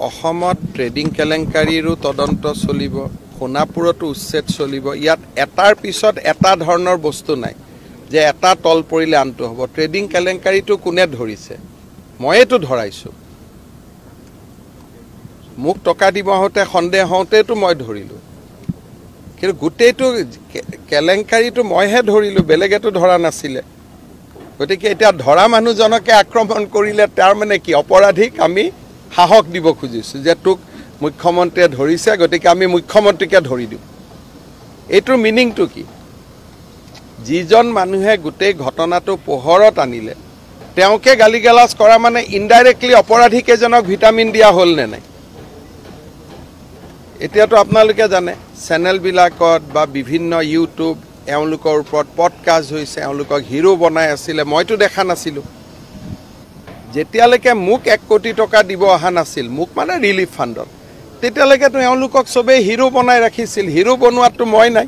অসমত ট্ৰেডিং কেলেংকাৰীৰো তদন্ত চলিব, সোণাপুৰতো উচ্ছেদ চলিব। ইয়াত এটাৰ পিছত এটা ধৰণৰ বস্তু নাই যে এটা তল পৰিলে আনটো হ'ব। ট্ৰেডিং কেলেংকাৰীটো কোনে ধৰিছে? ময়েতো ধৰাইছোঁ। মোক টকা দিব হওঁতে সন্দেহ হওঁতেতো মই ধৰিলোঁ, কিন্তু গোটেইটো কেলেংকাৰীটো মইহে ধৰিলোঁ, বেলেগেতো ধৰা নাছিলে। গতিকে এতিয়া ধৰা মানুহজনকে আক্ৰমণ কৰিলে তাৰ মানে কি? অপৰাধীক আমি সাহস দিব খুজিছোঁ যে তোক মুখ্যমন্ত্ৰীয়ে ধৰিছে, গতিকে আমি মুখ্যমন্ত্ৰীকে ধৰি দিওঁ। এইটোৰ মিনিংটো কি? যিজন মানুহে গোটেই ঘটনাটো পোহৰত আনিলে তেওঁকে গালি গালাজ কৰা মানে ইনডাইৰেক্টলি অপৰাধীকেইজনক ভিটামিন দিয়া হ'ল নে নাই? এতিয়াতো আপোনালোকে জানে চেনেলবিলাকত বা বিভিন্ন ইউটিউব এওঁলোকৰ ওপৰত পডকাষ্ট হৈছে, এওঁলোকক হিৰো বনাই আছিলে, মইতো দেখা নাছিলোঁ। যেতিয়ালৈকে মোক 1 কোটি টকা দিব অহা নাছিল, মোক মানে ৰিলিফ ফাণ্ডত, তেতিয়ালৈকেতো এওঁলোকক চবেই হিৰো বনাই ৰাখিছিল। হিৰো বনোৱাততো মই নাই।